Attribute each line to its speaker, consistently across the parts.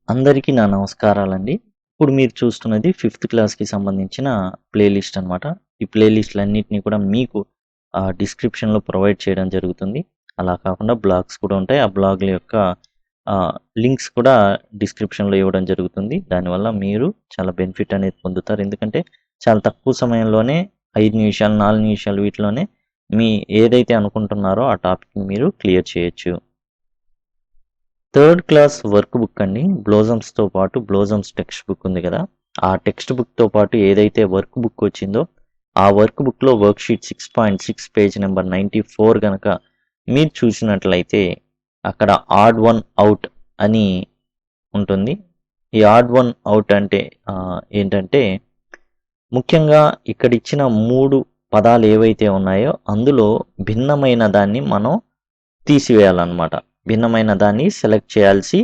Speaker 1: అందరికీ నా నమస్కారాలండి. ఇప్పుడు మీరు చూస్తున్నది 5థ్ క్లాస్‌కి సంబంధించిన ప్లేలిస్ట్ అనమాట. ఈ ప్లేలిస్ట్‌లన్నిటిని కూడా మీకు డిస్క్రిప్షన్‌లో ప్రొవైడ్ చేయడం జరుగుతుంది. అలా కాకుండా బ్లాగ్స్ కూడా ఉంటాయి. ఆ బ్లాగ్‌ల యొక్క లింక్స్ కూడా డిస్క్రిప్షన్‌లో ఇవ్వడం జరుగుతుంది. దానివల్ల మీరు చాలా బెనిఫిట్ అనేది పొందుతారు. ఎందుకంటే చాలా తక్కువ సమయంలోనే 5 నిమిషాలు, 4 నిమిషాలు వీటిలోనే మీ ఏదైతే అనుకుంటున్నారో ఆ టాపిక్‌ని మీరు క్లియర్ చేయొచ్చు. థర్డ్ క్లాస్ వర్క్ బుక్ అండి. బ్లోజమ్స్‌తో పాటు బ్లోజమ్స్ టెక్స్ట్ బుక్ ఉంది కదా! ఆ టెక్స్ట్ బుక్‌తో పాటు ఏదైతే వర్క్ బుక్ వచ్చిందో, ఆ వర్క్ బుక్‌లో వర్క్షీట్ 6.6 పేజ్ నెంబర్ 94 గనక మీరు చూసినట్లయితే అక్కడ ఆడ్ వన్ ఔట్ అని ఉంటుంది. ఈ ఆడ్ వన్ ఔట్ అంటే ఏంటంటే ముఖ్యంగా ఇక్కడ ఇచ్చిన 3 పదాలు ఏవైతే ఉన్నాయో అందులో భిన్నమైన దాన్ని మనం తీసివేయాలన్నమాట. భిన్నమైన దాన్ని సెలెక్ట్ చేయాల్సి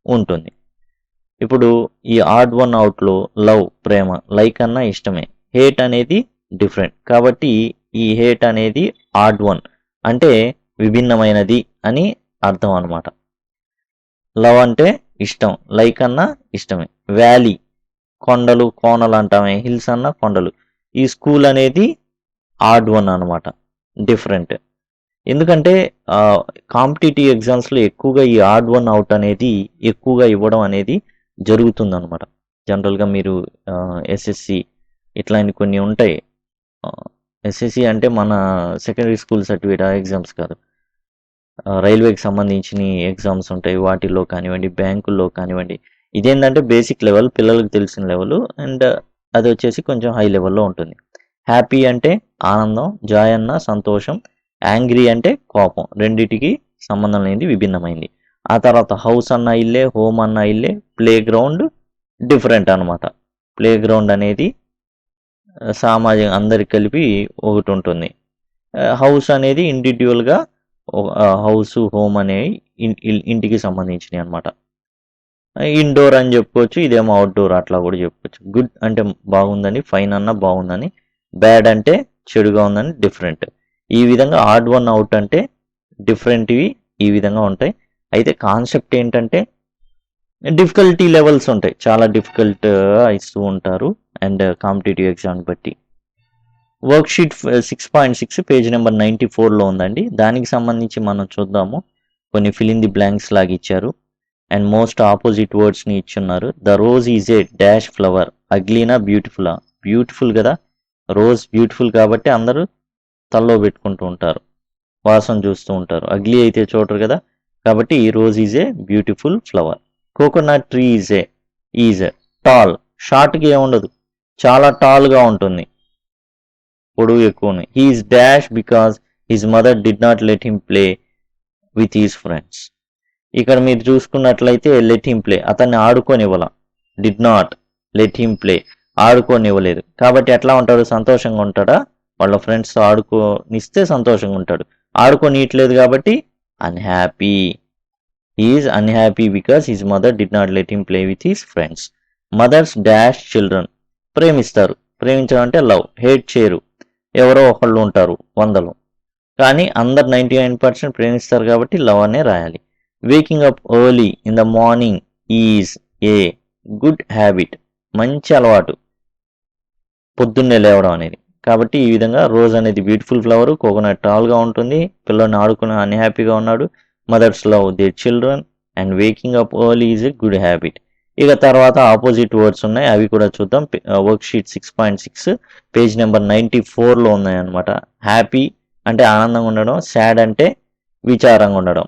Speaker 1: ఉంటుంది. ఇప్పుడు ఈ ఆడ్ వన్ అవుట్‌లో లవ్ ప్రేమ, లైక్ అన్నా ఇష్టమే. హేట్ అనేది డిఫరెంట్. కాబట్టి ఈ హేట్ అనేది ఆడ్ వన్ అంటే విభిన్నమైనది అని అర్థం అన్నమాట. లవ్ అంటే ఇష్టం, లైక్ అన్నా ఇష్టమే. వ్యాలీ కొండలు, కోనలు అంటామే. హిల్స్ అన్నా కొండలు. ఈ స్కూల్ అనేది ఆడ్ వన్ అన్నమాట. డిఫరెంట్. ఎందుకంటే కాంపిటీటివ్ ఎగ్జామ్స్‌లో ఎక్కువగా ఈ ఆడ్ వన్ ఔట్ అనేది ఎక్కువగా ఇవ్వడం అనేది జరుగుతుందనమాట. జనరల్‌గా మీరు ఎస్ఎస్‌సి ఇట్లాంటి కొన్ని ఉంటాయి. ఎస్ఎస్‌సి అంటే మన సెకండరీ స్కూల్ సర్టిఫికేట్ ఆ ఎగ్జామ్స్ కాదు. రైల్వేకి సంబంధించిన ఎగ్జామ్స్ ఉంటాయి. వాటిల్లో కానివ్వండి, బ్యాంకుల్లో కానివ్వండి. ఇదేంటంటే బేసిక్ లెవెల్ పిల్లలకు తెలిసిన లెవెల్ అండ్ అది వచ్చేసి కొంచెం హై లెవెల్‌లో ఉంటుంది. హ్యాపీ అంటే ఆనందం, జాయ్ అన్న సంతోషం, యాంగ్రీ అంటే కోపం. రెండిటికి సంబంధం లేనిది విభిన్నమైంది. ఆ తర్వాత హౌస్ అన్న ఇల్లే, హోమ్ అన్న ఇల్లే, ప్లే గ్రౌండ్ డిఫరెంట్ అనమాట. ప్లే గ్రౌండ్ అనేది సామాజిక అందరికి కలిపి ఒకటి ఉంటుంది. హౌస్ అనేది ఇండివిడ్యువల్‌గా హౌస్, హోమ్ అనేవి ఇంటికి సంబంధించినవి అనమాట. ఇండోర్ అని చెప్పుకోవచ్చు. ఇదేమో అవుట్‌డోర్ అట్లా కూడా చెప్పుకోవచ్చు. గుడ్ అంటే బాగుందని, ఫైన్ అన్న బాగుందని, బ్యాడ్ అంటే చెడుగా ఉందని డిఫరెంట్. ఈ విధంగా ఆడ్ వన్ అవుట్ అంటే డిఫరెంట్‌వి ఈ విధంగా ఉంటాయి. అయితే కాన్సెప్ట్ ఏంటంటే డిఫికల్టీ లెవెల్స్ ఉంటాయి. చాలా డిఫికల్ట్‌గా ఇస్తూ ఉంటారు అండ్ కాంపిటీటివ్ ఎగ్జామ్‌ని బట్టి. వర్క్షీట్ 6.6 పేజ్ నెంబర్ 94లో ఉందండి. దానికి సంబంధించి మనం చూద్దాము. కొన్ని ఫిల్ ఇన్ ది బ్లాంక్స్ లాగా ఇచ్చారు. అండ్ మోస్ట్ ఆపోజిట్ వర్డ్స్ని ఇచ్చున్నారు. The rose is a dash flower. అగ్లీనా బ్యూటిఫులా? బ్యూటిఫుల్ కదా! రోజ్ బ్యూటిఫుల్ కాబట్టి అందరూ తలలో పెట్టుకుంటూ ఉంటారు. వాసన చూస్తూ ఉంటారు. అగ్లీ అయితే చూడరు కదా! కాబట్టి ఈ rose is a beautiful flower. Coconut tree is tall. షార్ట్‌గా ఏముండదు. చాలా టాల్‌గా ఉంటుంది. పొడవు ఎక్కువనే. He is dash because his mother did not let him play with his friends. ఇక్కడ మీరు చూసుకున్నట్లయితే లెట్ హిమ్ ప్లే అతన్ని ఆడుకోనివ్వాల. Did not let him play ఆడుకోనివ్వలేదు. కాబట్టి ఎట్లా ఉంటాడు? సంతోషంగా ఉంటాడా? వాళ్ళ ఫ్రెండ్స్తో ఆడుకోనిస్తే సంతోషంగా ఉంటాడు. ఆడుకోనియట్లేదు కాబట్టి unhappy. Is unhappy because his mother did not let him play with his friends. Mothers dash children. ప్రేమిస్తారు. ప్రేమించడం అంటే లవ్. హేట్ చేయరు. ఎవరో ఒకళ్ళు ఉంటారు వందలు. కానీ అందరు 99% ప్రేమిస్తారు కాబట్టి లవ్ అనే రాయాలి. Waking up early in the morning is a good habit. మంచి అలవాటు పొద్దున్నే లేవడం అనేది. కాబట్టి ఈ విధంగా రోజ్ అనేది బ్యూటిఫుల్ ఫ్లవర్, కోకోనట్ టాల్గా ఉంటుంది, పిల్లని ఆడుకుని అన్హ్యాపీగా ఉన్నాడు, mother's love their children and waking up early is a good habit. ఇక తర్వాత ఆపోజిట్ వర్డ్స్ ఉన్నాయి, అవి కూడా చూద్దాం. వర్క్ షీట్ 6.6 పేజ్ నెంబర్ 94లో ఉన్నాయన్నమాట. హ్యాపీ అంటే ఆనందంగా ఉండడం, సాడ్ అంటే విచారంగా ఉండడం,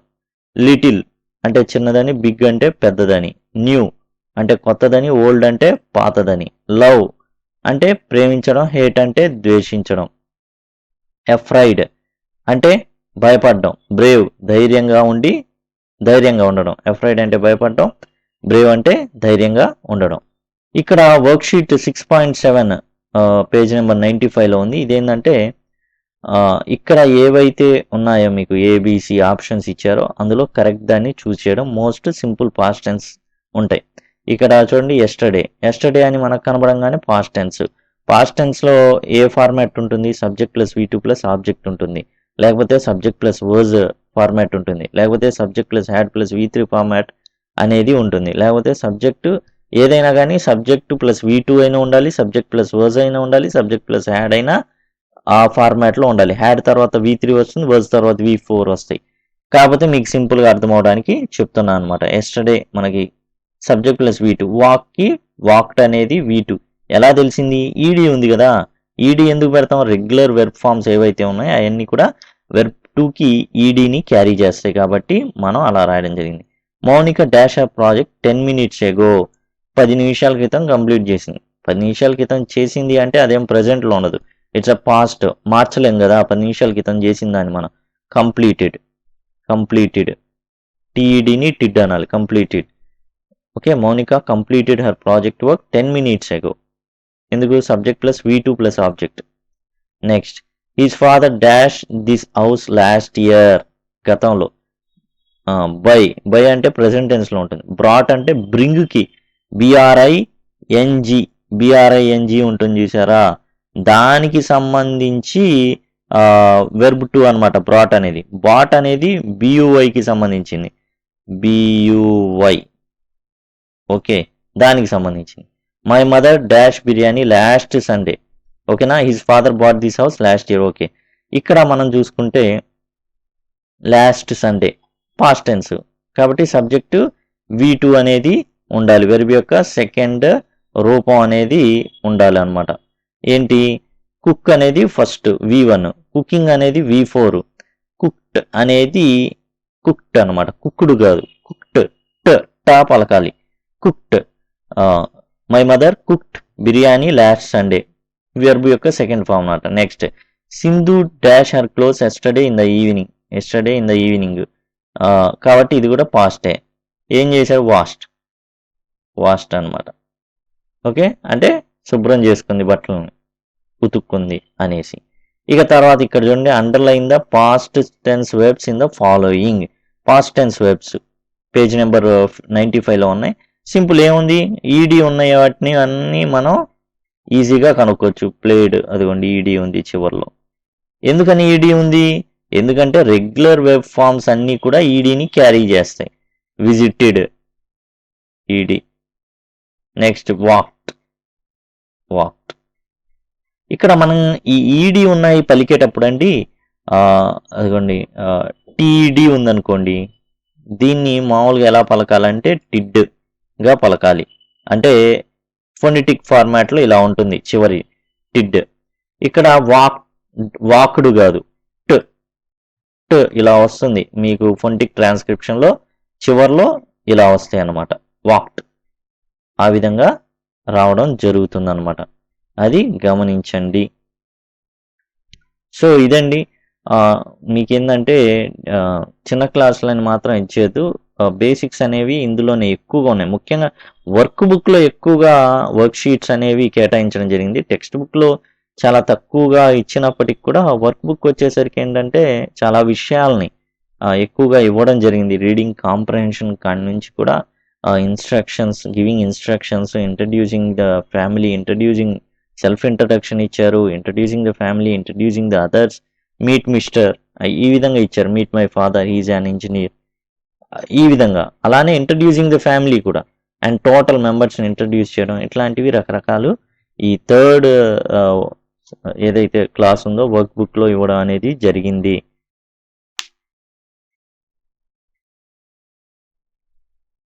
Speaker 1: లిటిల్ అంటే చిన్నదని, బిగ్ అంటే పెద్దదని, న్యూ అంటే కొత్తదని, ఓల్డ్ అంటే పాతదని, లవ్ అంటే ప్రేమించడం, హేట్ అంటే ద్వేషించడం, ఎఫ్రైడ్ అంటే భయపడడం, బ్రేవ్ ధైర్యంగా ఉండడం. ఎఫ్రైడ్ అంటే భయపడడం, బ్రేవ్ అంటే ధైర్యంగా ఉండడం. ఇక్కడ వర్క్షీట్ 6.7 పేజ్ నెంబర్ 95లో ఉంది. ఇదేంటంటే ఇక్కడ ఏవైతే ఉన్నాయో మీకు ఏబిసి ఆప్షన్స్ ఇచ్చారో అందులో కరెక్ట్ దాన్ని చూస్ చేయడం. మోస్ట్ సింపుల్ పాస్ట్ టెన్స్ ఉంటాయి. ఇక్కడ చూడండి ఎస్టర్డే అని మనకు కనబడంగానే పాస్ట్ టెన్స్. పాస్ట్ టెన్స్లో ఏ ఫార్మాట్ ఉంటుంది? Subject plus V2 plus object ఉంటుంది, లేకపోతే సబ్జెక్ట్ ప్లస్ వర్జ్ ఫార్మాట్ ఉంటుంది, లేకపోతే subject plus had plus V3 format, అనేది ఉంటుంది. లేకపోతే సబ్జెక్టు ఏదైనా కానీ సబ్జెక్టు ప్లస్ V2 అయినా ఉండాలి, సబ్జెక్ట్ ప్లస్ వర్జ్ అయినా ఉండాలి, సబ్జెక్ట్ ప్లస్ హ్యాడ్ అయినా ఆ ఫార్మాట్లో ఉండాలి. హ్యాడ్ తర్వాత V3 వస్తుంది, వర్జ్ తర్వాత V4 వస్తాయి. కాకపోతే మీకు సింపుల్గా అర్థం అవడానికి చెప్తున్నాను అనమాట. ఎస్టర్డే మనకి సబ్జెక్ట్ ప్లస్ V2, వాక్కి వాక్డ్ అనేది V2. ఎలా తెలిసింది? ఈడీ ఉంది కదా, ఈడీ ఎందుకు పెడతాం? రెగ్యులర్ వెర్బ్ ఫామ్స్ ఏవైతే ఉన్నాయో అవన్నీ కూడా వెర్బ్ 2కి ఈడీని క్యారీ చేస్తాయి కాబట్టి మనం అలా రాయడం జరిగింది. మౌనిక డాష్ ఆ ప్రాజెక్ట్ 10 minutes ago, 10 నిమిషాల క్రితం కంప్లీట్ చేసింది. 10 నిమిషాల క్రితం చేసింది అంటే అదేం ప్రజెంట్లో ఉండదు, ఇట్స్ అ పాస్ట్, మార్చలేం కదా 10 నిమిషాల క్రితం చేసిందని మనం. కంప్లీటెడ్ టీఈడీని టిడ్ అనాలి, completed. Okay, Mounika completed her project work 10 minutes ago. ఎందుకు? Subject plus V2 plus object. Next, his father dash this house last year, గతంలో. బై అంటే ప్రెసెంట్ టెన్స్లో ఉంటుంది. బ్రాట్ అంటే బ్రింగ్కి బిఆర్ఐఎన్జి ఉంటుంది చూసారా, దానికి సంబంధించి వెర్బ్ 2 అనమాట బ్రాట్ అనేది. బాట్ అనేది బియువైకి సంబంధించింది, బియువై. ఓకే, దానికి సంబంధించింది. My mother dash biryani last Sunday. ఓకేనా, his father bought this house last year. Okay, ఇక్కడ మనం చూసుకుంటే లాస్ట్ సండే పాస్ట్ టెన్స్ కాబట్టి సబ్జెక్టు V2 అనేది ఉండాలి, వెర్బ్ యొక్క సెకండ్ రూపం అనేది ఉండాలి అనమాట. ఏంటి? కుక్ అనేది ఫస్ట్ V1, కుకింగ్ అనేది V4, కుక్డ్ అనేది కుక్డ్ అనమాట, కుక్డ్ కాదు, కుక్డ్, టా పలకాలి, cooked. My mother cooked biryani last Sunday, verb యొక్క సెకండ్ ఫామ్ అనమాట. Next, Sindhu dash her close yesterday in the evening, కాబట్టి ఇది కూడా పాస్టే. ఏం చేశారు? వాస్ట్ అనమాట. ఓకే, అంటే శుభ్రం చేసుకుంది, బట్టలను ఉతుక్కుంది అనేసి. ఇక తర్వాత ఇక్కడ చూడండి, underline the past tense verbs in the following. Past tense verbs page number 95లో ఉన్నాయి. సింపుల్, ఏముంది? ఈడీ ఉన్నాయి, వాటిని అన్నీ మనం ఈజీగా కనుక్కోవచ్చు. ప్లేడ్, అదిగోండి ఈడీ ఉంది చివరిలో. ఎందుకని ఈడీ ఉంది? ఎందుకంటే రెగ్యులర్ వెబ్ ఫామ్స్ అన్నీ కూడా ఈడీని క్యారీ చేస్తాయి. Visited ED. Next, walked. ఇక్కడ మనం ఈ ఈడీ ఉన్నాయి పలికేటప్పుడు అండి, అదిగోండి టీడీ ఉందనుకోండి, దీన్ని మామూలుగా ఎలా పలకాలంటే టిడ్గా పలకాలి. అంటే ఫొనెటిక్ ఫార్మాట్లో ఇలా ఉంటుంది చివరి టిడ్. ఇక్కడ వాక్డ్ కాదు, ఇలా వస్తుంది మీకు ఫొనెటిక్ ట్రాన్స్క్రిప్షన్లో చివర్లో ఇలా వస్తాయి అన్నమాట, వాక్డ్. ఆ విధంగా రావడం జరుగుతుంది అనమాట, అది గమనించండి. సో ఇదండి, మీకేందంటే చిన్న క్లాసులని మాత్రం ఇచ్చేది, బేసిక్స్ అనేవి ఇందులోనే ఎక్కువగా ఉన్నాయి. ముఖ్యంగా వర్క్ బుక్లో ఎక్కువగా వర్క్ షీట్స్ అనేవి కేటాయించడం జరిగింది. టెక్స్ట్ బుక్లో చాలా తక్కువగా ఇచ్చినప్పటికి కూడా వర్క్ బుక్ వచ్చేసరికి ఏంటంటే చాలా విషయాల్ని ఎక్కువగా ఇవ్వడం జరిగింది. రీడింగ్ కాంప్రహెన్షన్ కాడి నుంచి కూడా instructions, giving instructions, introducing the family, introducing self introduction ఇచ్చారు, introducing the family, introducing the others, meet mister, ఈ విధంగా ఇచ్చారు. Meet my father, he's an engineer, ఈ విధంగా. అలానే ఇంట్రడ్యూసింగ్ ద ఫ్యామిలీ కూడా, అండ్ టోటల్ మెంబర్స్ని ఇంట్రడ్యూస్ చేయడం, ఇట్లాంటివి రకరకాలు ఈ థర్డ్ ఏదైతే క్లాస్ ఉందో వర్క్ బుక్లో ఇవ్వడం అనేది జరిగింది.